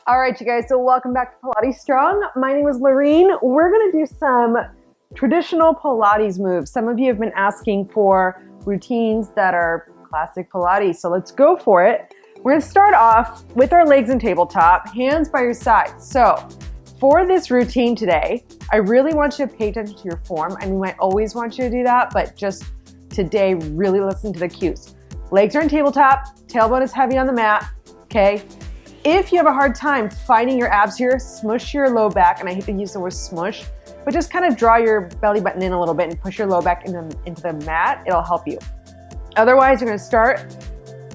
All right, you guys, so welcome back to Pilates Strong. My name is Lorene. We're gonna do some traditional Pilates moves. Some of you have been asking for routines that are classic Pilates, so let's go for it. We're gonna start off with our legs in tabletop, hands by your side. So for this routine today, I really want you to pay attention to your form. I mean, I always want you to do that, but just today, really listen to the cues. Legs are in tabletop, tailbone is heavy on the mat, okay? If you have a hard time finding your abs here, smush your low back, and I hate to use the word smush, but just kind of draw your belly button in a little bit and push your low back into the mat. It'll help you. Otherwise, you're gonna start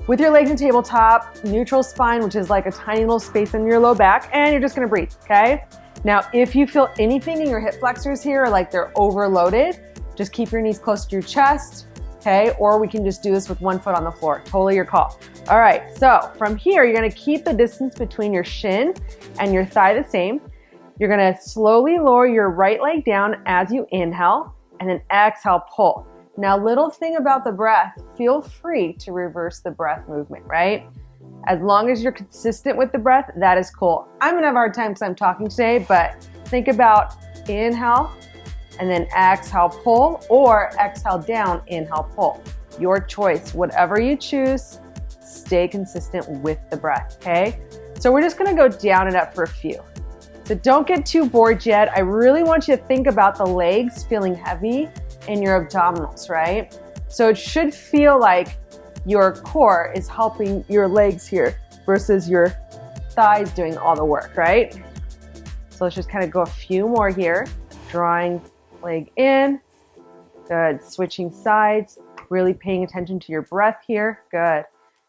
with your legs in tabletop, neutral spine, which is like a tiny little space in your low back, and you're just gonna breathe, okay? Now, if you feel anything in your hip flexors here, or like they're overloaded, just keep your knees close to your chest, okay? Or we can just do this with one foot on the floor, totally your call. All right, so from here, you're gonna keep the distance between your shin and your thigh the same. You're gonna slowly lower your right leg down as you inhale, and then exhale, pull. Now, little thing about the breath, feel free to reverse the breath movement, right? As long as you're consistent with the breath, that is cool. I'm gonna have a hard time because I'm talking today, but think about inhale, and then exhale, pull, or exhale down, inhale, pull. Your choice, whatever you choose. Stay consistent with the breath, okay? So we're just gonna go down and up for a few. So don't get too bored yet. I really want you to think about the legs feeling heavy in your abdominals, right? So it should feel like your core is helping your legs here versus your thighs doing all the work, right? So let's just kind of go a few more here. Drawing leg in, good. Switching sides, really paying attention to your breath here, good.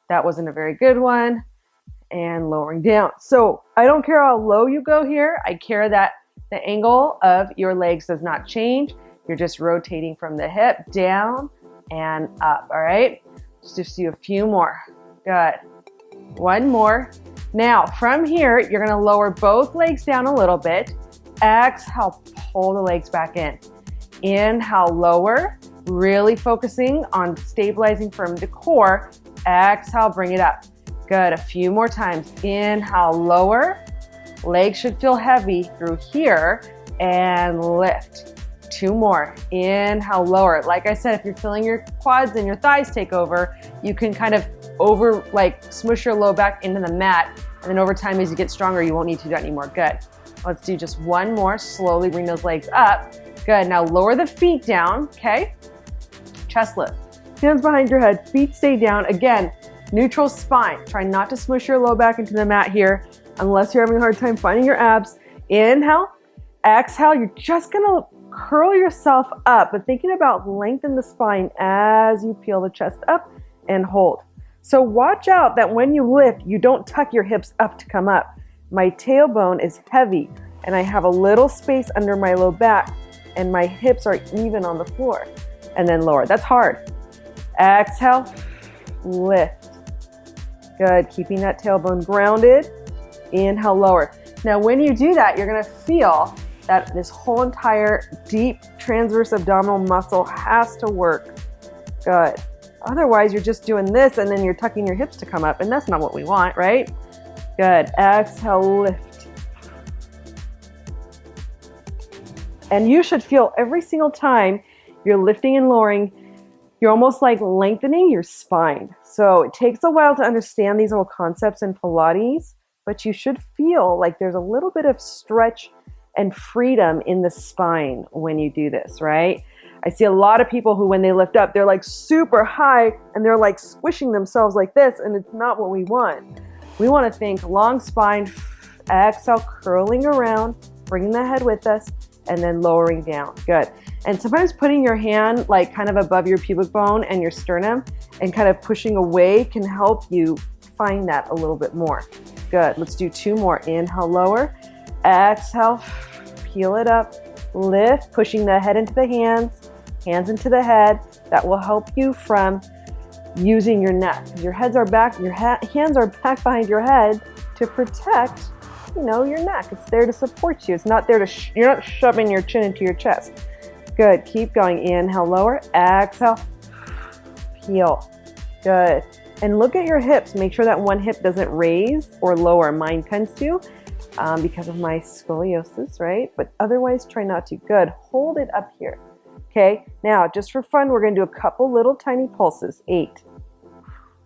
That wasn't a very good one. And lowering down. So I don't care how low you go here. I care that the angle of your legs does not change. You're just rotating from the hip down and up, all right? Let's just do a few more. Good. One more. Now, from here, you're gonna lower both legs down a little bit. Exhale, pull the legs back in. Inhale, lower, really focusing on stabilizing from the core. Exhale, bring it up. Good, a few more times. Inhale, lower. Legs should feel heavy through here and lift. Two more. Inhale, lower. Like I said, if you're feeling your quads and your thighs take over, you can kind of smush your low back into the mat. And then over time, as you get stronger, you won't need to do that anymore. Good. Let's do just one more. Slowly bring those legs up. Good. Now lower the feet down, okay? Chest lift. Hands behind your head, feet stay down. Again, neutral spine. Try not to smush your low back into the mat here unless you're having a hard time finding your abs. Inhale, exhale. You're just gonna curl yourself up, but thinking about lengthen the spine as you peel the chest up and hold. So watch out that when you lift, you don't tuck your hips up to come up. My tailbone is heavy and I have a little space under my low back and my hips are even on the floor. And then lower. That's hard. Exhale, lift. Good, keeping that tailbone grounded. Inhale, lower. Now when you do that, you're gonna feel that this whole entire deep transverse abdominal muscle has to work. Good. Otherwise, you're just doing this and then you're tucking your hips to come up, and that's not what we want, right? Good, exhale, lift. And you should feel every single time you're lifting and lowering, you're almost like lengthening your spine. So it takes a while to understand these little concepts in Pilates, but you should feel like there's a little bit of stretch and freedom in the spine when you do this, right? I see a lot of people who, when they lift up, they're like super high and they're like squishing themselves like this, and it's not what we want. We want to think long spine, exhale, curling around, bringing the head with us, and then lowering down. Good. And sometimes putting your hand like kind of above your pubic bone and your sternum and kind of pushing away can help you find that a little bit more. Good. Let's do two more. Inhale, lower. Exhale, peel it up. Lift, pushing the head into the hands into the head. That will help you from using your neck. Your hands are back behind your head to protect, your neck. It's there to support you. It's not there to, you're not shoving your chin into your chest. Good, keep going. Inhale, lower, exhale, peel. Good. And look at your hips. Make sure that one hip doesn't raise or lower. Mine tends to because of my scoliosis, right? But otherwise, try not to. Good. Hold it up here. Okay. Now, just for fun, we're going to do a couple little tiny pulses. 8,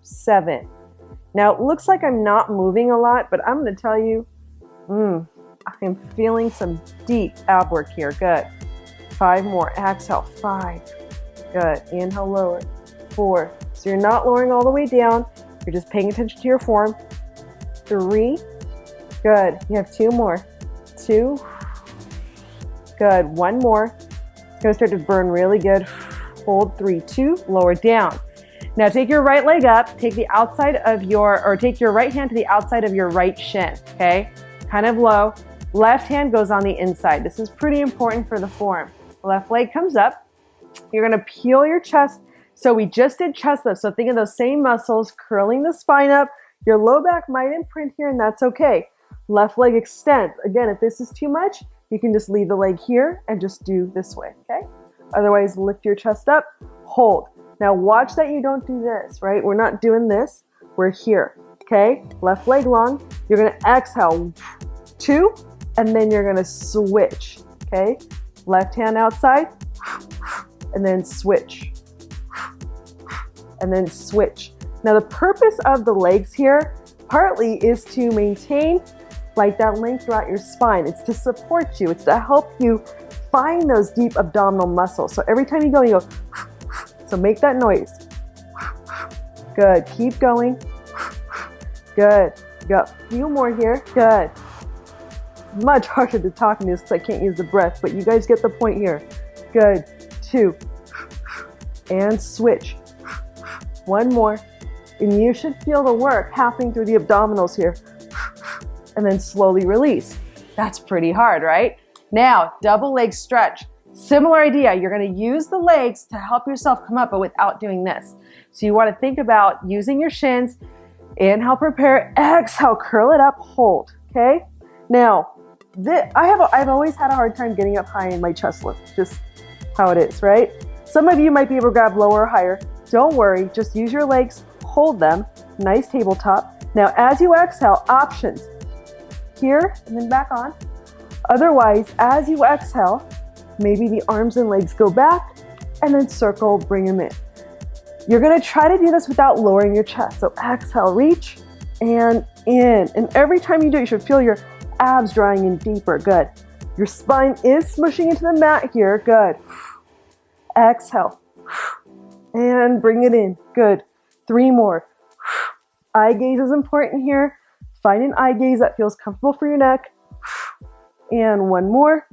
7. Now, it looks like I'm not moving a lot, but I'm going to tell you, I'm feeling some deep ab work here. Good. 5 more. Exhale. 5. Good. Inhale, lower. 4. So you're not lowering all the way down. You're just paying attention to your form. 3. Good. You have 2 more. 2. Good. 1 more. It's going to start to burn really good. Hold 3, 2. Lower down. Now take your right leg up. Take the outside of take your right hand to the outside of your right shin. Okay. Kind of low. Left hand goes on the inside. This is pretty important for the form. Left leg comes up. You're going to peel your chest. So we just did chest lift. So think of those same muscles, curling the spine up. Your low back might imprint here, and that's okay. Left leg extends. Again, if this is too much, you can just leave the leg here and just do this way, okay? Otherwise, lift your chest up, hold. Now watch that you don't do this, right? We're not doing this. We're here, okay? Left leg long. You're going to exhale, 2, and then you're going to switch, okay? Left hand outside, and then switch, and then switch. Now the purpose of the legs here partly is to maintain like that length throughout your spine. It's to support you. It's to help you find those deep abdominal muscles. So every time you go, so make that noise. Good. Keep going. Good. You got a few more here. Good. Much harder to talk in this because I can't use the breath, but you guys get the point here. Good. 2. And switch. 1 more. And you should feel the work happening through the abdominals here. And then slowly release. That's pretty hard, right? Now, double leg stretch. Similar idea. You're going to use the legs to help yourself come up, but without doing this. So you want to think about using your shins. Inhale, prepare. Exhale, curl it up, hold. Okay? Now, I've always had a hard time getting up high in my chest lift. Just how it is, right? Some of you might be able to grab lower or higher. Don't worry. Just use your legs. Hold them. Nice tabletop. Now, as you exhale, options. Here and then back on. Otherwise, as you exhale, maybe the arms and legs go back and then circle, bring them in. You're going to try to do this without lowering your chest. So exhale, reach and in. And every time you do it, you should feel your abs drawing in deeper. Good. Your spine is smushing into the mat here. Good. Exhale and bring it in. Good. 3 more. Eye gaze is important here. Find an eye gaze that feels comfortable for your neck. And 1 more.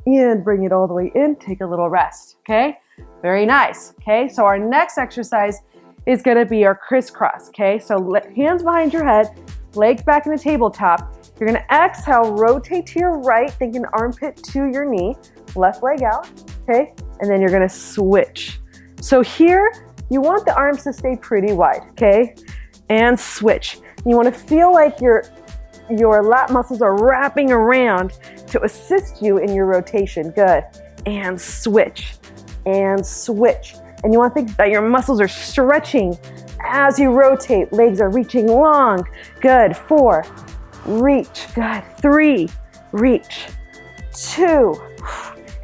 And bring it all the way in. Take a little rest. Okay? Very nice. Okay? So our next exercise is going to be our crisscross. Okay? So hands behind your head, legs back in the tabletop. You're going to exhale, rotate to your right, thinking armpit to your knee. Left leg out. Okay? And then you're going to switch. So here, you want the arms to stay pretty wide. Okay? And switch. You want to feel like your lat muscles are wrapping around to assist you in your rotation. Good. And switch. And switch. And you want to think that your muscles are stretching as you rotate. Legs are reaching long. Good. 4. Reach. Good. 3. Reach. 2.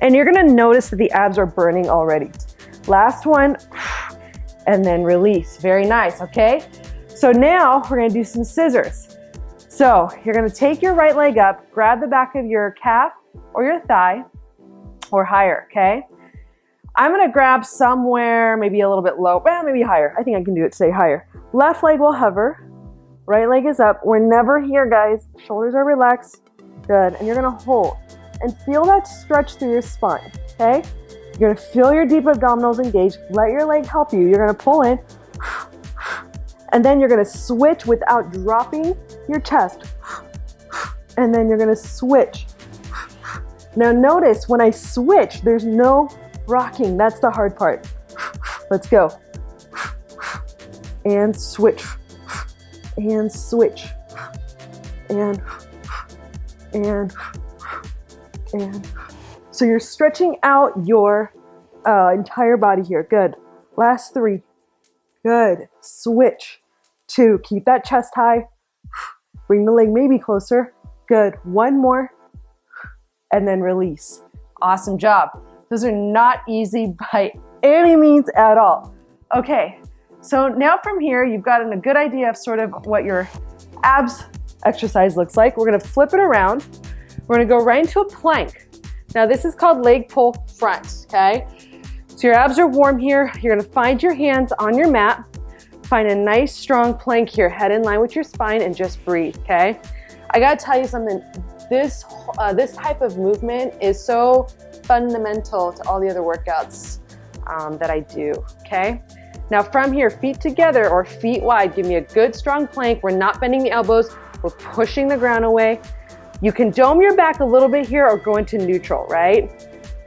And you're going to notice that the abs are burning already. Last one. And then release. Very nice. Okay? So now we're going to do some scissors. So you're going to take your right leg up, grab the back of your calf or your thigh or higher, okay? I'm going to grab somewhere maybe a little bit low, maybe higher. I think I can do it, say higher. Left leg will hover. Right leg is up. We're never here, guys. Shoulders are relaxed. Good. And you're going to hold and feel that stretch through your spine, okay? You're going to feel your deep abdominals engage. Let your leg help you. You're going to pull in. And then you're going to switch without dropping your chest. And then you're going to switch. Now notice when I switch, there's no rocking. That's the hard part. Let's go. And switch. And switch. And. So you're stretching out your entire body here. Good. Last 3. Good. Switch. 2. Keep that chest high. Bring the leg maybe closer. Good. 1 more. And then release. Awesome job. Those are not easy by any means at all. Okay. So now from here, you've gotten a good idea of sort of what your abs exercise looks like. We're going to flip it around. We're going to go right into a plank. Now this is called leg pull front, okay? So your abs are warm here. You're going to find your hands on your mat. Find a nice strong plank here, head in line with your spine, and just breathe, okay? I got to tell you something. This type of movement is so fundamental to all the other workouts that I do, okay? Now from here, feet together or feet wide, give me a good strong plank. We're not bending the elbows. We're pushing the ground away. You can dome your back a little bit here or go into neutral, right?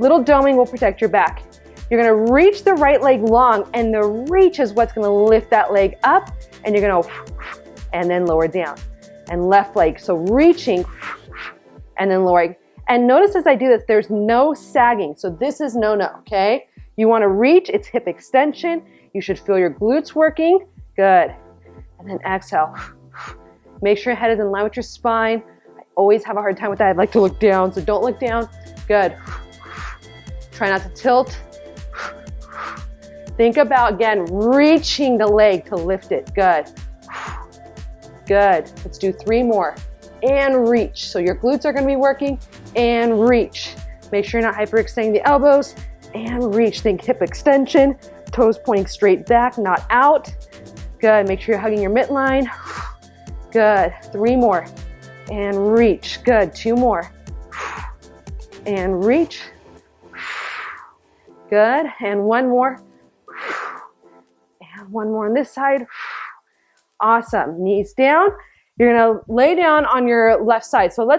Little doming will protect your back. You're gonna reach the right leg long, and the reach is what's gonna lift that leg up, and you're gonna, and then lower down. And left leg, so reaching, and then lowering. And notice as I do this, there's no sagging, so this is no-no, okay? You wanna reach, it's hip extension. You should feel your glutes working. Good. And then exhale. Make sure your head is in line with your spine. I always have a hard time with that. I'd like to look down, so don't look down. Good. Try not to tilt. Think about, again, reaching the leg to lift it. Good. Good. Let's do 3 more. And reach. So your glutes are going to be working. And reach. Make sure you're not hyperextending the elbows. And reach. Think hip extension. Toes pointing straight back, not out. Good. Make sure you're hugging your midline. Good. 3 more. And reach. Good. 2 more. And reach. Good. And 1 more. And 1 more on this side. Awesome. Knees down. You're going to lay down on your left side. So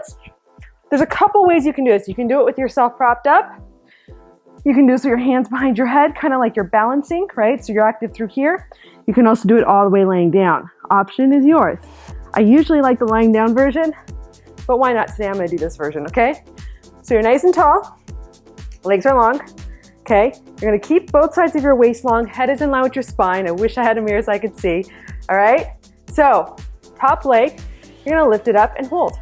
there's a couple ways you can do this. You can do it with yourself propped up. You can do this with your hands behind your head, kind of like you're balancing, right? So you're active through here. You can also do it all the way laying down. Option is yours. I usually like the lying down version, but why not today? I'm going to do this version, okay? So you're nice and tall. Legs are long, okay? You're going to keep both sides of your waist long. Head is in line with your spine. I wish I had a mirror so I could see, all right? So top leg, you're going to lift it up and hold,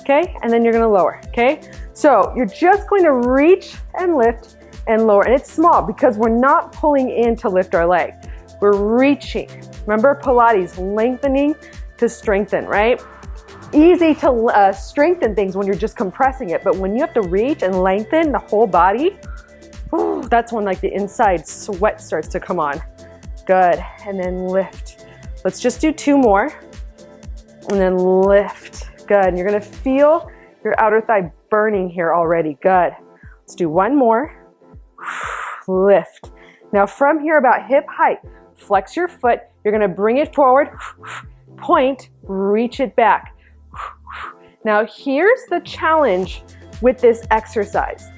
okay? And then you're going to lower, okay? So you're just going to reach and lift and lower, and it's small because we're not pulling in to lift our leg. We're reaching. Remember Pilates, lengthening to strengthen, right? Easy to strengthen things when you're just compressing it, but when you have to reach and lengthen the whole body, that's when like the inside sweat starts to come on. Good, and then lift. Let's just do 2 more, and then lift. Good, and you're gonna feel your outer thigh burning here already. Good. Let's do 1 more. Lift. Now from here about hip height, flex your foot. You're going to bring it forward, point, reach it back. Now here's the challenge with this exercise.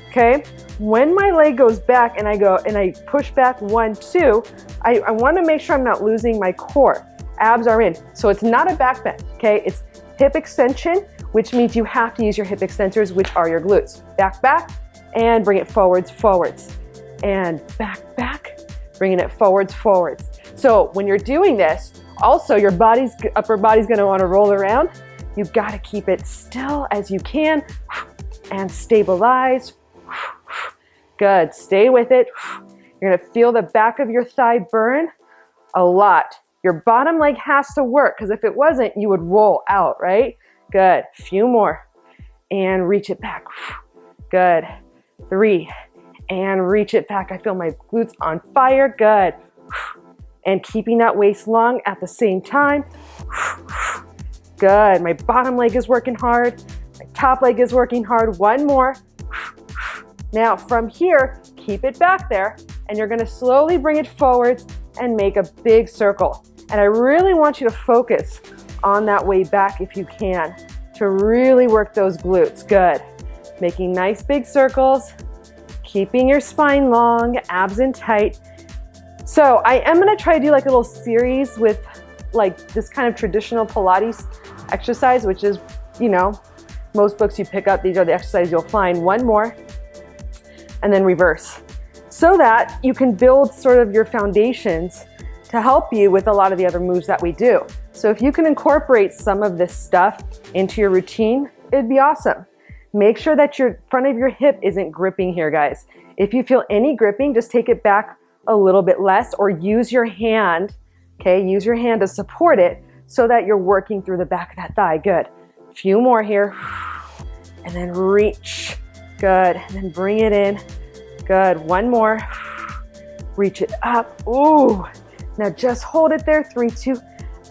Okay, when my leg goes back and I push back 1, 2, I want to make sure I'm not losing my core. Abs are in, so it's not a back bend. Okay, it's hip extension, which means you have to use your hip extensors, which are your glutes. Back, back. And bring it forwards, forwards, and back, back, bringing it forwards, forwards. So when you're doing this, also your upper body's gonna wanna roll around. You've gotta keep it still as you can and stabilize. Good, stay with it. You're gonna feel the back of your thigh burn a lot. Your bottom leg has to work because if it wasn't, you would roll out, right? Good, few more. And reach it back. Good. 3, and reach it back. I feel my glutes on fire. Good. And keeping that waist long at the same time. Good. My bottom leg is working hard. My top leg is working hard. 1 more. Now from here, keep it back there, and you're going to slowly bring it forwards and make a big circle. And I really want you to focus on that way back if you can to really work those glutes. Good. Making nice big circles, keeping your spine long, abs in tight. So I am gonna try to do like a little series with like this kind of traditional Pilates exercise, which is, you know, most books you pick up, these are the exercises you'll find. 1 more, and then reverse. so that you can build sort of your foundations to help you with a lot of the other moves that we do. So if you can incorporate some of this stuff into your routine, it'd be awesome. Make sure that your front of your hip isn't gripping here, guys. If you feel any gripping, just take it back a little bit less, or use your hand, okay? Use your hand to support it so that you're working through the back of that thigh. Good. A few more here. And then reach. Good. And then bring it in. Good. One more. Reach it up. Ooh. Now just hold it there, 3, 2,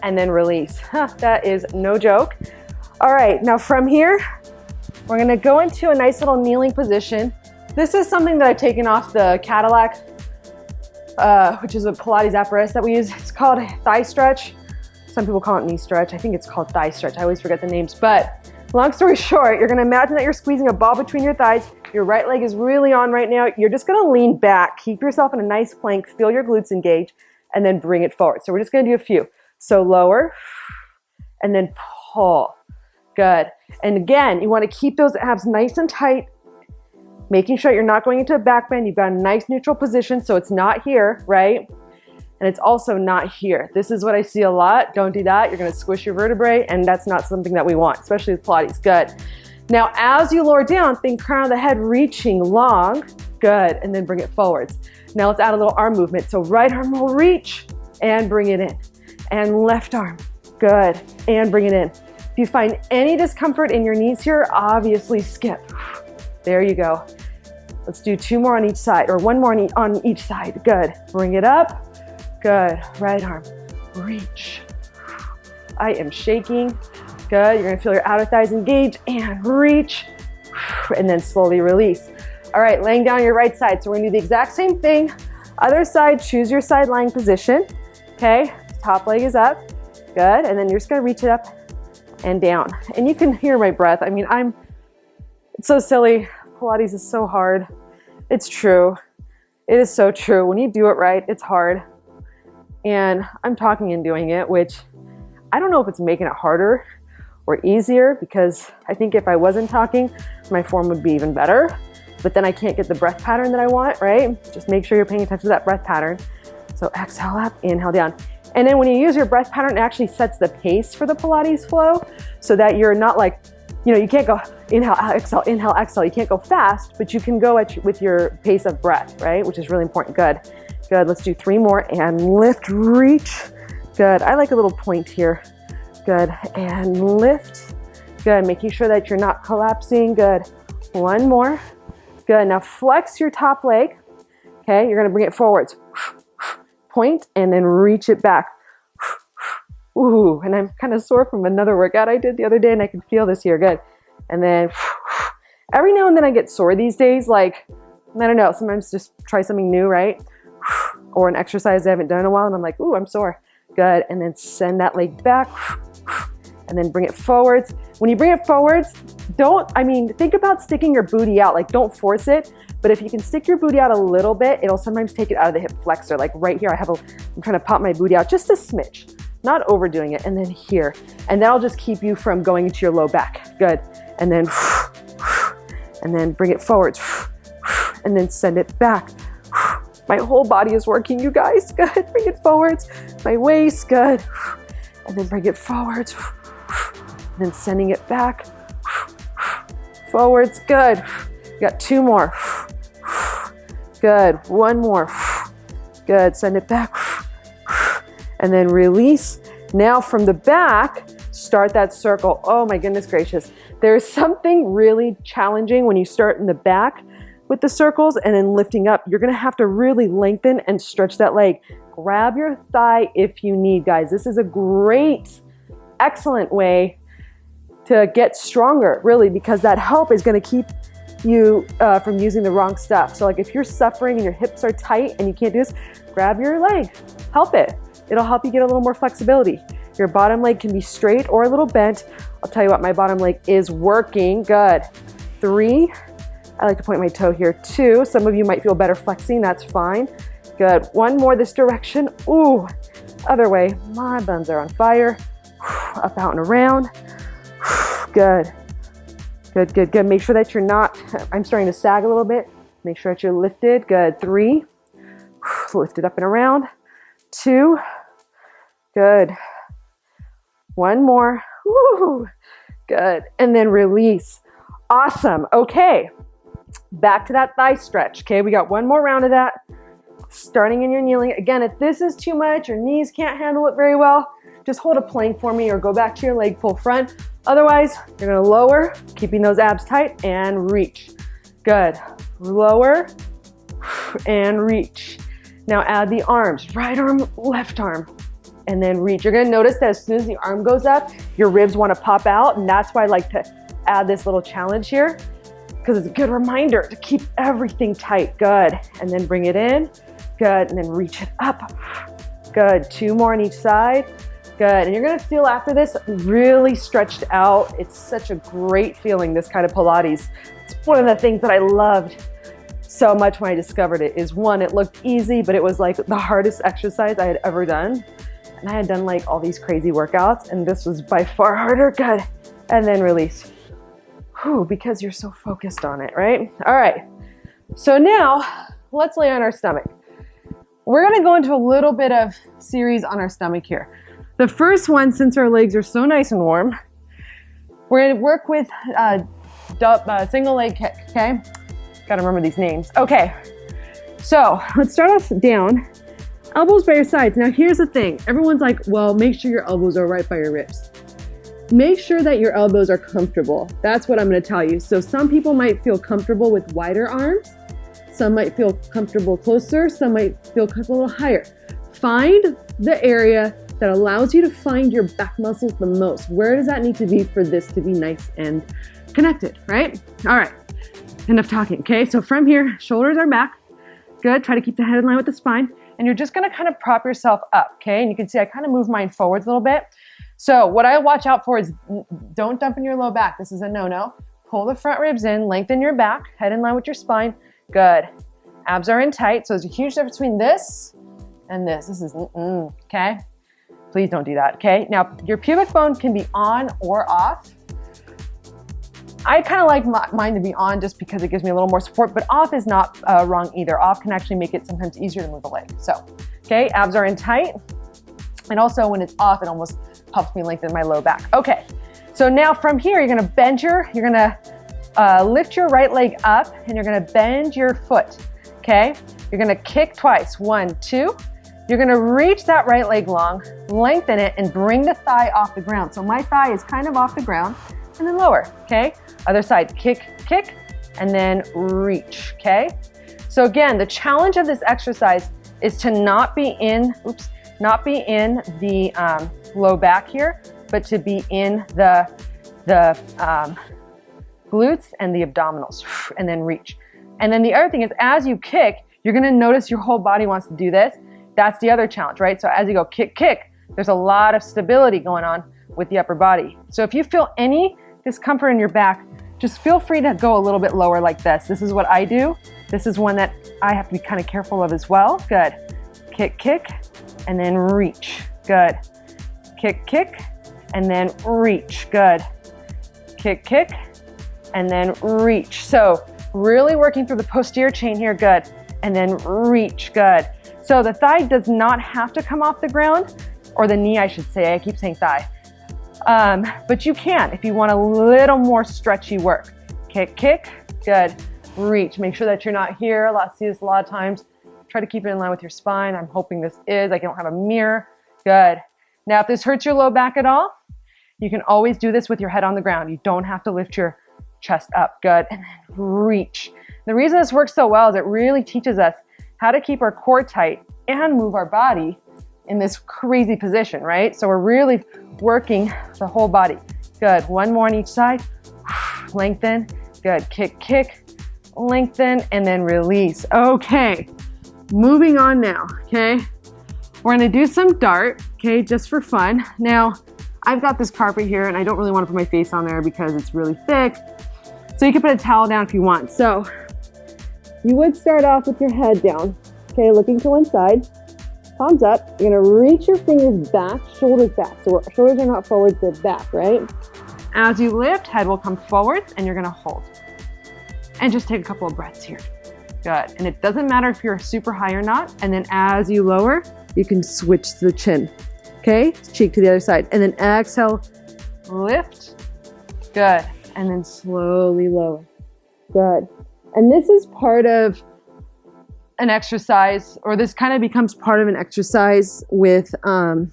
and then release. That is no joke. All right, now from here, we're gonna go into a nice little kneeling position. This is something that I've taken off the Cadillac, which is a Pilates apparatus that we use. It's called thigh stretch. Some people call it knee stretch. I think it's called thigh stretch. I always forget the names, but long story short, you're gonna imagine that you're squeezing a ball between your thighs. Your right leg is really on right now. You're just gonna lean back, keep yourself in a nice plank, feel your glutes engage, and then bring it forward. So we're just gonna do a few. So lower, and then pull. Good. And again, you wanna keep those abs nice and tight, making sure you're not going into a back bend. You've got a nice neutral position, so it's not here, right? And it's also not here. This is what I see a lot. Don't do that. You're gonna squish your vertebrae, and that's not something that we want, especially with Pilates. Good. Now, as you lower down, think crown of the head reaching long. Good, and then bring it forwards. Now let's add a little arm movement. So right arm will reach and bring it in. And left arm, good, and bring it in. If you find any discomfort in your knees here, obviously skip. There you go. Let's do 2 more on each side, or 1 more on each side. Good, bring it up. Good, right arm, reach. I am shaking. Good, you're gonna feel your outer thighs engage and reach, and then slowly release. All right, laying down your right side. So we're gonna do the exact same thing. Other side, choose your side lying position. Okay, top leg is up. Good, and then you're just gonna reach it up and down. And you can hear my breath. I mean, it's so silly. Pilates is so hard. It's true. It is so true. When you do it right, it's hard. And I'm talking and doing it, which I don't know if it's making it harder or easier, because I think if I wasn't talking, my form would be even better. But then I can't get the breath pattern that I want, right? Just make sure you're paying attention to that breath pattern. So exhale up, inhale down. And then when you use your breath pattern, it actually sets the pace for the Pilates flow, so that you're not like, you can't go inhale, exhale, inhale, exhale. You can't go fast, but you can go with your pace of breath, right? Which is really important. Good. Good. Let's do 3 more and lift, reach. Good. I like a little point here. Good. And lift. Good. Making sure that you're not collapsing. Good. 1 more. Good. Now flex your top leg. Okay. You're going to bring it forwards. Point and then reach it back. Ooh, and I'm kind of sore from another workout I did the other day, and I can feel this here. Good. And then every now and then I get sore these days. Like, I don't know, sometimes just try something new, right? Or an exercise I haven't done in a while, and I'm like, ooh, I'm sore. Good. And then send that leg back. And then bring it forwards. When you bring it forwards, think about sticking your booty out. Like, don't force it. But if you can stick your booty out a little bit, it'll sometimes take it out of the hip flexor. Like right here, I'm trying to pop my booty out just a smidge. Not overdoing it. And then here. And that'll just keep you from going into your low back. Good. And then bring it forwards. And then send it back. My whole body is working, you guys. Good. Bring it forwards. My waist. Good. And then bring it forwards. And then sending it back. Forwards. Good. You got 2 more. Good. 1 more. Good. Send it back. And then release. Now from the back, start that circle. Oh my goodness gracious. There's something really challenging when you start in the back with the circles and then lifting up. You're gonna have to really lengthen and stretch that leg. Grab your thigh if you need, guys. This is a great, excellent way to get stronger, really, because that help is gonna keep you from using the wrong stuff. So like if you're suffering and your hips are tight and you can't do this, grab your leg, help it. It'll help you get a little more flexibility. Your bottom leg can be straight or a little bent. I'll tell you what, my bottom leg is working. Good. 3, I like to point my toe here. 2, some of you might feel better flexing, that's fine. Good. 1 more this direction. Ooh, other way. My buns are on fire. Up, out, and around. Good. Good, good, good. Make sure that you're not, I'm starting to sag a little bit. Make sure that you're lifted. Good. 3. Lift it up and around. 2. Good. 1 more. Woo. Good. And then release. Awesome. Okay. Back to that thigh stretch. Okay. We got 1 more round of that. Starting in your kneeling. Again, if this is too much, your knees can't handle it very well, just hold a plank for me or go back to your leg pull front. Otherwise, you're going to lower, keeping those abs tight, and reach. Good. Lower and reach. Now add the arms, right arm, left arm, and then reach. You're going to notice that as soon as the arm goes up, your ribs want to pop out, and that's why I like to add this little challenge here, because it's a good reminder to keep everything tight. Good. And then bring it in. Good. And then reach it up. Good. 2 more on each side. Good. And you're going to feel after this really stretched out. It's such a great feeling, this kind of Pilates. It's one of the things that I loved so much when I discovered it is, one, it looked easy, but it was like the hardest exercise I had ever done. And I had done like all these crazy workouts, and this was by far harder. Good. And then release. Whew, because you're so focused on it, right? All right. So now let's lay on our stomach. We're going to go into a little bit of series on our stomach here. The first one, since our legs are so nice and warm, we're going to work with single leg kick, okay? Got to remember these names. Okay, so let's start off down. Elbows by your sides. Now here's the thing. Everyone's like, well, make sure your elbows are right by your ribs. Make sure that your elbows are comfortable. That's what I'm going to tell you. So some people might feel comfortable with wider arms. Some might feel comfortable closer. Some might feel comfortable a little higher. Find the area that allows you to find your back muscles the most. Where does that need to be for this to be nice and connected, right? All right, enough talking, okay? So from here, shoulders are back. Good, try to keep the head in line with the spine. And you're just gonna kind of prop yourself up, okay? And you can see I kind of move mine forwards a little bit. So what I watch out for is don't dump in your low back. This is a no-no. Pull the front ribs in, lengthen your back, head in line with your spine. Good. Abs are in tight, so there's a huge difference between this and this. This is, okay? Please don't do that, okay? Now, your pubic bone can be on or off. I kind of like mine to be on just because it gives me a little more support, but off is not wrong either. Off can actually make it sometimes easier to move the leg. So, okay, abs are in tight. And also when it's off, it almost helps me lengthen my low back. Okay, so now from here, you're gonna bend you're gonna lift your right leg up and you're gonna bend your foot, okay? You're gonna kick twice, 1, 2. You're gonna reach that right leg long, lengthen it, and bring the thigh off the ground. So my thigh is kind of off the ground, and then lower, okay? Other side, kick, kick, and then reach, okay? So again, the challenge of this exercise is to not be in the low back here, but to be in the glutes and the abdominals, and then reach. And then the other thing is, as you kick, you're gonna notice your whole body wants to do this. That's the other challenge, right? So as you go kick, kick, there's a lot of stability going on with the upper body. So if you feel any discomfort in your back, just feel free to go a little bit lower like this. This is what I do. This is one that I have to be kind of careful of as well. Good. Kick, kick, and then reach. Good. Kick, kick, and then reach. Good. Kick, kick, and then reach. So really working through the posterior chain here. Good. And then reach. Good. So the thigh does not have to come off the ground, or the knee, I should say. I keep saying thigh. But you can if you want a little more stretchy work. Kick, kick, good. Reach. Make sure that you're not here. I see this a lot of times. Try to keep it in line with your spine. I'm hoping this is. I don't have a mirror. Good. Now, if this hurts your low back at all, you can always do this with your head on the ground. You don't have to lift your chest up. Good. And then reach. The reason this works so well is it really teaches us how to keep our core tight and move our body in this crazy position, right? So we're really working the whole body. Good. 1 more on each side. Lengthen. Good. Kick, kick, lengthen, and then release. Okay. Moving on now, okay? We're gonna do some dart, okay, just for fun. Now, I've got this carpet here and I don't really want to put my face on there because it's really thick. So you can put a towel down if you want. So you would start off with your head down, okay, looking to one side, palms up. You're gonna reach your fingers back, shoulders back. So our shoulders are not forward, they're back, right? As you lift, head will come forward and you're gonna hold. And just take a couple of breaths here. Good. And it doesn't matter if you're super high or not. And then as you lower, you can switch the chin. Okay, cheek to the other side. And then exhale, lift. Good. And then slowly lower. Good. And this is part of an exercise, or this kind of becomes part of an exercise with, oh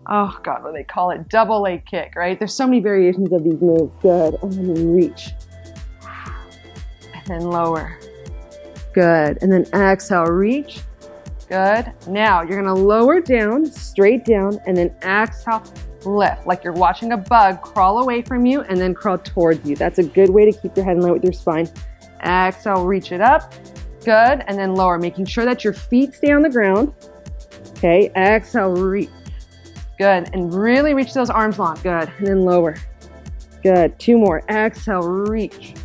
God, what do they call it? Double leg kick, right? There's so many variations of these moves. Good. And then reach. And then lower. Good. And then exhale, reach. Good. Now you're gonna lower down, straight down, and then exhale, lift. Like you're watching a bug crawl away from you and then crawl towards you. That's a good way to keep your head in line with your spine. Exhale, reach it up. Good. And then lower, making sure that your feet stay on the ground. Okay. Exhale, reach. Good. And really reach those arms long. Good. And then lower. Good. 2 more. Exhale, reach.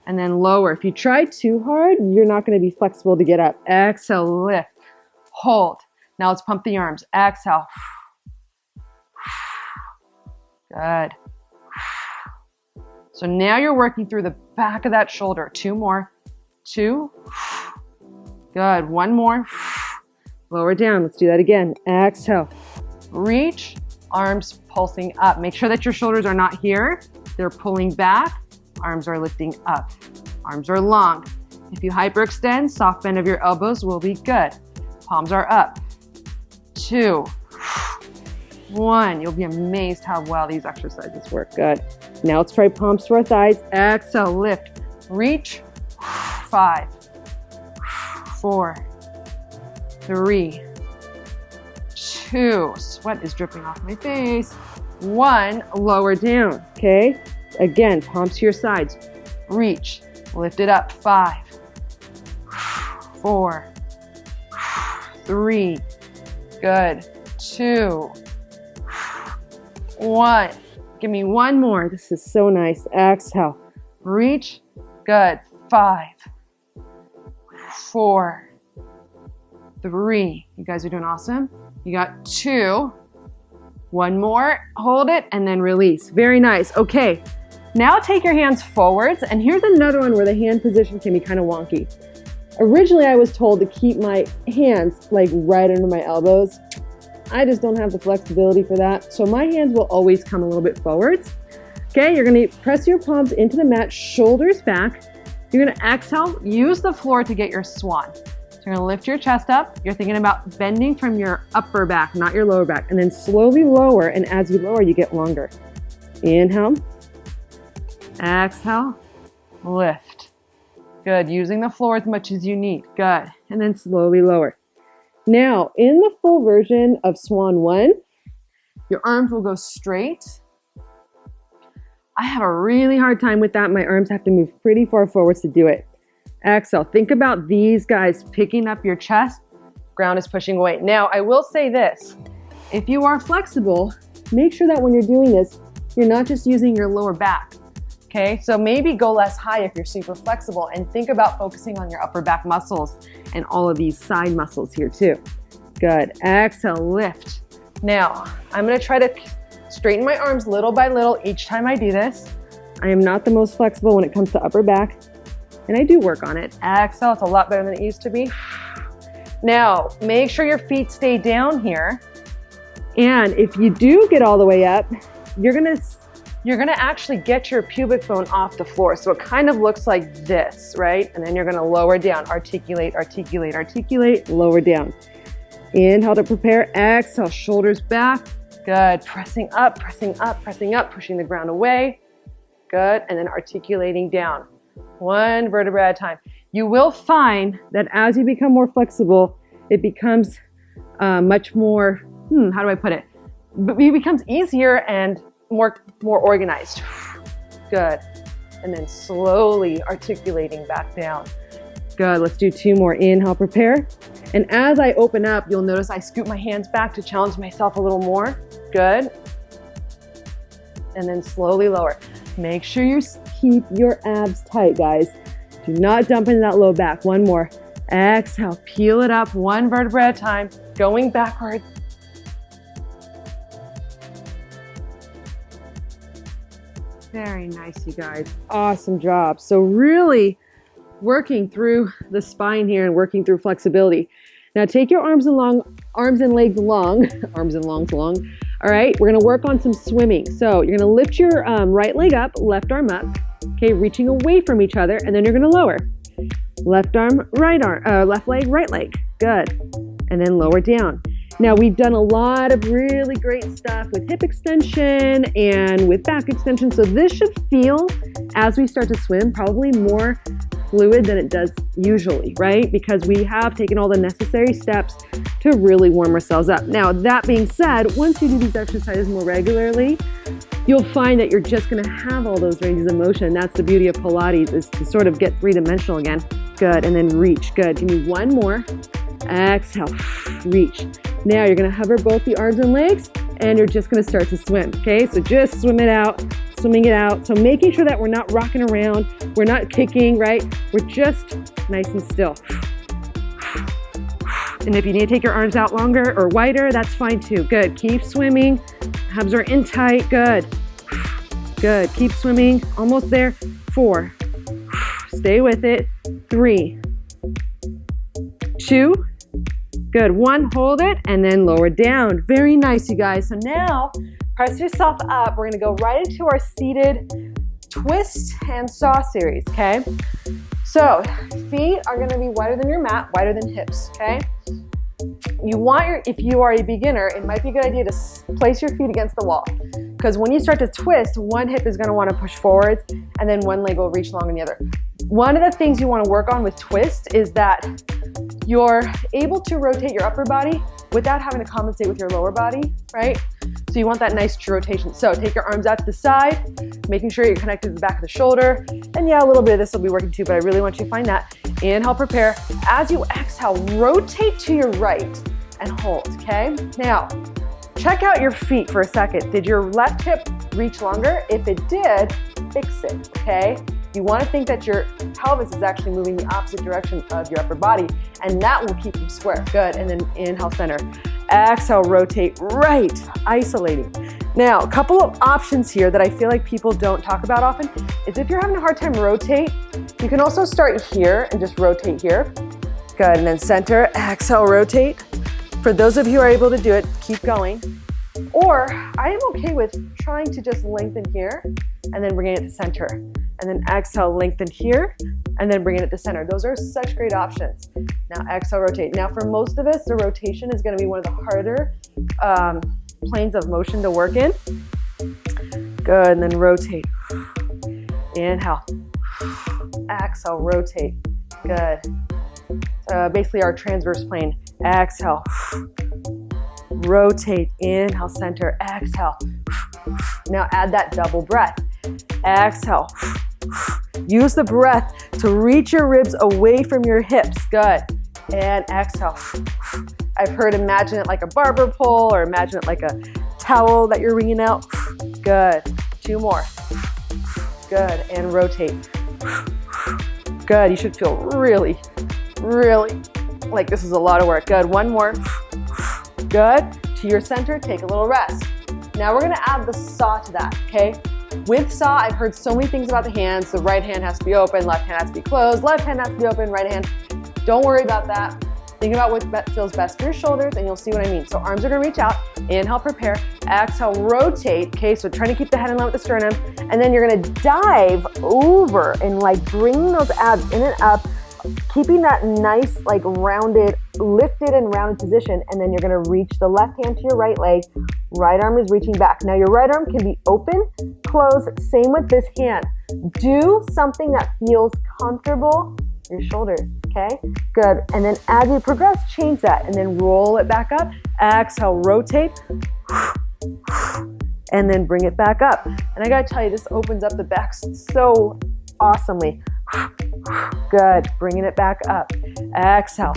And then lower. If you try too hard, you're not going to be flexible to get up. Exhale, lift. Hold. Now let's pump the arms. Exhale. Good. So now you're working through the back of that shoulder. 2 more. 2. Good. 1 more. Lower down. Let's do that again. Exhale. Reach. Arms pulsing up. Make sure that your shoulders are not here. They're pulling back. Arms are lifting up. Arms are long. If you hyperextend, soft bend of your elbows will be good. Palms are up. 2. 1. You'll be amazed how well these exercises work. Good. Now let's try palms to our thighs. Exhale, lift, reach. 5, 4, 3, 2. Sweat is dripping off my face. 1. Lower down. Okay. Again, palms to your sides. Reach. Lift it up. 5, 4, 3. Good. 2, 1. Give me 1 more. This is so nice. Exhale. Reach. Good. 5, 4, 3. You guys are doing awesome. You got 2. 1 more. Hold it and then release. Very nice. Okay. Now take your hands forwards. And here's another one where the hand position can be kind of wonky. Originally, I was told to keep my hands like right under my elbows. I just don't have the flexibility for that. So my hands will always come a little bit forwards. Okay, you're gonna press your palms into the mat, shoulders back. You're gonna exhale, use the floor to get your swan. So you're gonna lift your chest up. You're thinking about bending from your upper back, not your lower back. And then slowly lower, and as you lower, you get longer. Inhale. Exhale. Lift. Good, using the floor as much as you need. Good, and then slowly lower. Now, in the full version of Swan 1, your arms will go straight. I have a really hard time with that. My arms have to move pretty far forwards to do it. Exhale. Think about these guys picking up your chest. Ground is pushing away. Now, I will say this. If you are flexible, make sure that when you're doing this, you're not just using your lower back. Okay, so maybe go less high if you're super flexible, and think about focusing on your upper back muscles and all of these side muscles here too. Good. Exhale, lift. Now, I'm gonna try to straighten my arms little by little each time I do this. I am not the most flexible when it comes to upper back, and I do work on it. Exhale, it's a lot better than it used to be. Now, make sure your feet stay down here. And if you do get all the way up, you're gonna actually get your pubic bone off the floor. So it kind of looks like this, right? And then you're gonna lower down, articulate, articulate, articulate, lower down. Inhale to prepare, exhale, shoulders back. Good, pressing up, pressing up, pressing up, pushing the ground away. Good, and then articulating down. 1 vertebra at a time. You will find that as you become more flexible, it becomes much more, how do I put it? It becomes easier and more organized. Good. And then slowly articulating back down. Good. Let's do 2 more. Inhale, prepare. And as I open up, you'll notice I scoop my hands back to challenge myself a little more. Good. And then slowly lower. Make sure you keep your abs tight, guys. Do not dump into that low back. 1 more. Exhale, peel it up 1 vertebra at a time, going backward. Very nice, you guys. Awesome job. So really working through the spine here and working through flexibility. Now take your arms and legs long, arms and longs long. All right, we're gonna work on some swimming. So you're gonna lift your right leg up, left arm up, okay, reaching away from each other, and then you're gonna lower. Left arm, left leg, right leg. Good. And then lower down. Now we've done a lot of really great stuff with hip extension and with back extension. So this should feel, as we start to swim, probably more fluid than it does usually, right? Because we have taken all the necessary steps to really warm ourselves up. Now, that being said, once you do these exercises more regularly, you'll find that you're just gonna have all those ranges of motion. That's the beauty of Pilates, is to sort of get three-dimensional again. Good, and then reach, good. Give me one more. Exhale, reach. Now you're gonna hover both the arms and legs, and you're just gonna start to swim, okay? So just swim it out, swimming it out. So making sure that we're not rocking around, we're not kicking, right? We're just nice and still. And if you need to take your arms out longer or wider, that's fine too. Good, keep swimming. Abs are in tight, good. Good, keep swimming, almost there. 4, stay with it. 3, 2, good. 1, hold it, and then lower down. Very nice, you guys. So now, press yourself up. We're gonna go right into our seated twist and saw series, okay? So, feet are gonna be wider than your mat, wider than hips, okay? If you are a beginner, it might be a good idea to place your feet against the wall, because when you start to twist, one hip is gonna wanna push forwards, and then one leg will reach long in the other. One of the things you wanna work on with twist is that you're able to rotate your upper body without having to compensate with your lower body, right? So you want that nice true rotation. So take your arms out to the side, making sure you're connected to the back of the shoulder. And yeah, a little bit of this will be working too, but I really want you to find that. Inhale, prepare. As you exhale, rotate to your right and hold, okay? Now, check out your feet for a second. Did your left hip reach longer? If it did, fix it, okay? You want to think that your pelvis is actually moving the opposite direction of your upper body, and that will keep you square. Good, and then inhale, center. Exhale, rotate right, isolating. Now, a couple of options here that I feel like people don't talk about often is if you're having a hard time rotate, you can also start here and just rotate here. Good, and then center, exhale, rotate. For those of you who are able to do it, keep going. Or I am okay with trying to just lengthen here and then bringing it to center. And then exhale, lengthen here, and then bringing it to center. Those are such great options. Now exhale, rotate. Now for most of us, the rotation is gonna be one of the harder planes of motion to work in. Good, and then rotate. Inhale. Exhale, rotate. Good. Basically our transverse plane. Exhale. Rotate, inhale, center, exhale. Now add that double breath. Exhale. Use the breath to reach your ribs away from your hips. Good. And exhale. I've heard imagine it like a barber pole, or imagine it like a towel that you're wringing out. Good. 2 more. Good. And rotate. Good. You should feel really, really like this is a lot of work. Good. 1 more. Good. To your center, take a little rest. Now we're gonna add the saw to that, okay? With saw, I've heard so many things about the hands. The right hand has to be open, left hand has to be closed, left hand has to be open, right hand. Don't worry about that. Think about what feels best for your shoulders, and you'll see what I mean. So arms are gonna reach out. Inhale, prepare. Exhale, rotate. Okay, so trying to keep the head in line with the sternum. And then you're gonna dive over and like bring those abs in and up, keeping that nice, like rounded, lifted and rounded position. And then you're gonna reach the left hand to your right leg. Right arm is reaching back. Now your right arm can be open, closed, same with this hand. Do something that feels comfortable, your shoulders, okay? Good, and then as you progress, change that, and then roll it back up. Exhale, rotate, and then bring it back up. And I gotta tell you, this opens up the back so awesomely. Good, bringing it back up. Exhale.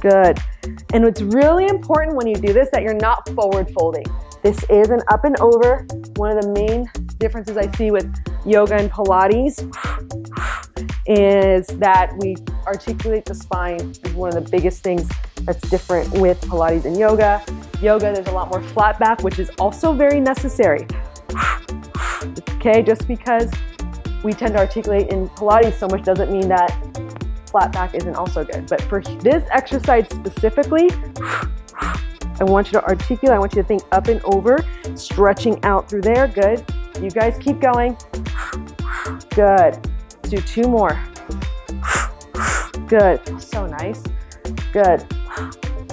Good. And it's really important when you do this that you're not forward folding. This is an up and over. One of the main differences I see with yoga and Pilates is that we articulate the spine. Is one of the biggest things that's different with Pilates and yoga. Yoga, there's a lot more flat back, which is also very necessary. okay? Just because we tend to articulate in Pilates so much doesn't mean that flat back isn't also good. But for this exercise specifically, I want you to articulate. I want you to think up and over, stretching out through there. Good. You guys keep going. Good. Let's do 2 more. Good. So nice. Good.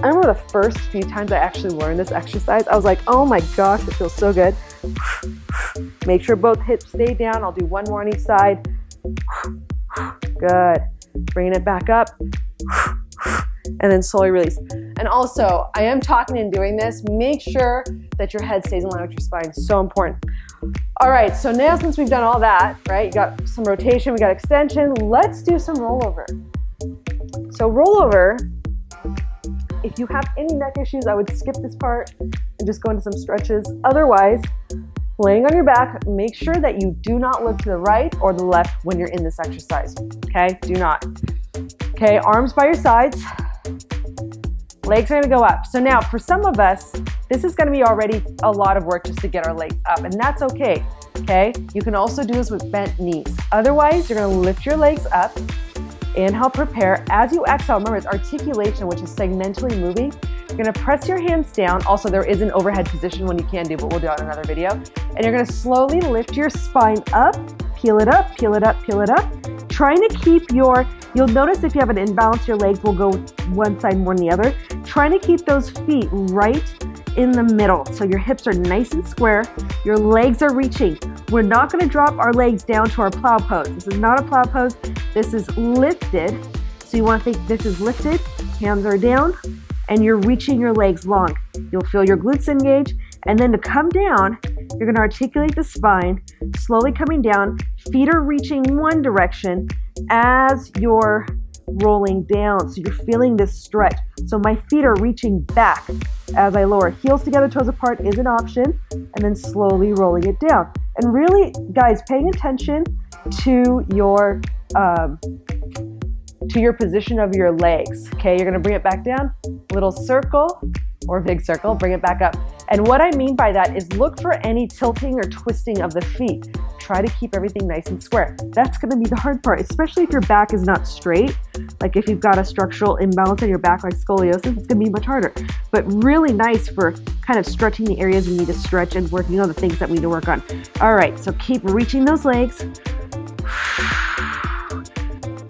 I remember the first few times I actually learned this exercise, I was like, oh my gosh, it feels so good. Make sure both hips stay down. I'll do 1 more on each side. Good. Bringing it back up. And then slowly release. And also, I am talking and doing this. Make sure that your head stays in line with your spine. So important. All right, so now since we've done all that, right, you got some rotation, we got extension, let's do some rollover. So rollover, if you have any neck issues, I would skip this part and just go into some stretches. Otherwise, laying on your back, make sure that you do not look to the right or the left when you're in this exercise, okay? Do not. Okay, arms by your sides. Legs are gonna go up. So now for some of us, this is gonna be already a lot of work just to get our legs up, and that's okay, okay? You can also do this with bent knees. Otherwise, you're gonna lift your legs up, inhale, prepare. As you exhale, remember it's articulation, which is segmentally moving. You're gonna press your hands down. Also, there is an overhead position when you can do, but we'll do it on another video. And you're gonna slowly lift your spine up, peel it up, peel it up, peel it up. Trying to keep you'll notice if you have an imbalance, your legs will go one side more than the other. Trying to keep those feet right in the middle. So your hips are nice and square. Your legs are reaching. We're not gonna drop our legs down to our plow pose. This is not a plow pose. This is lifted. So you wanna think this is lifted, hands are down, and you're reaching your legs long. You'll feel your glutes engage. And then to come down, you're gonna articulate the spine, slowly coming down. Feet are reaching one direction as you're rolling down. So you're feeling this stretch. So my feet are reaching back as I lower. Heels together, toes apart is an option. And then slowly rolling it down. And really, guys, paying attention to your position of your legs. Okay, you're gonna bring it back down, little circle or big circle, bring it back up. And what I mean by that is look for any tilting or twisting of the feet. Try to keep everything nice and square. That's gonna be the hard part, especially if your back is not straight. Like if you've got a structural imbalance in your back like scoliosis, it's gonna be much harder. But really nice for kind of stretching the areas we need to stretch and working on the things that we need to work on. All right, so keep reaching those legs.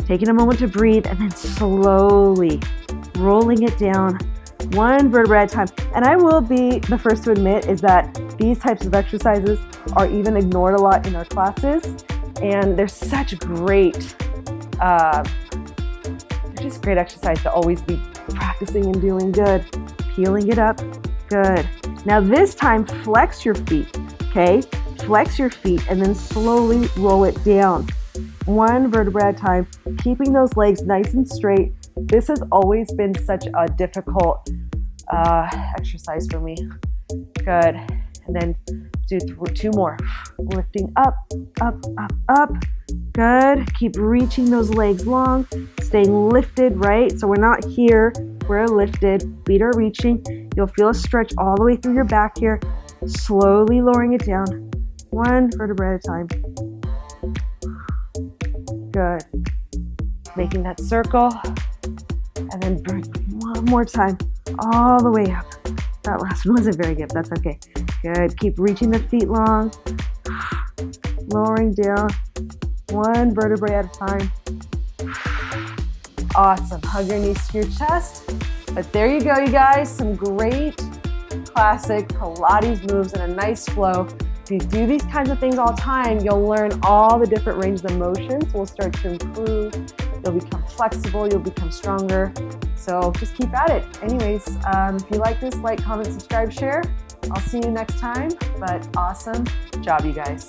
Taking a moment to breathe and then slowly rolling it down, one vertebra at a time. And I will be the first to admit is that these types of exercises are even ignored a lot in our classes. And they're such great, they're just great exercise to always be practicing and doing. Good. Peeling it up. Good. Now this time, flex your feet, okay? Flex your feet and then slowly roll it down. One vertebra at a time, keeping those legs nice and straight. This has always been such a difficult exercise for me. Good. And then do 2 more. Lifting up, up, up, up. Good. Keep reaching those legs long, staying lifted, right? So we're not here, we're lifted. Feet are reaching. You'll feel a stretch all the way through your back here. Slowly lowering it down. One vertebra at a time. Good. Making that circle. And then bring one more time all the way up. That last one wasn't very good. That's okay. Good. Keep reaching the feet long. Lowering down. One vertebrae at a time. Awesome. Hug your knees to your chest. But there you go, you guys. Some great classic Pilates moves in a nice flow. If you do these kinds of things all the time, you'll learn all the different ranges of motions. Will start to improve. You'll become flexible. You'll become stronger. So just keep at it. Anyways, if you like this, like, comment, subscribe, share. I'll see you next time. But awesome job, you guys.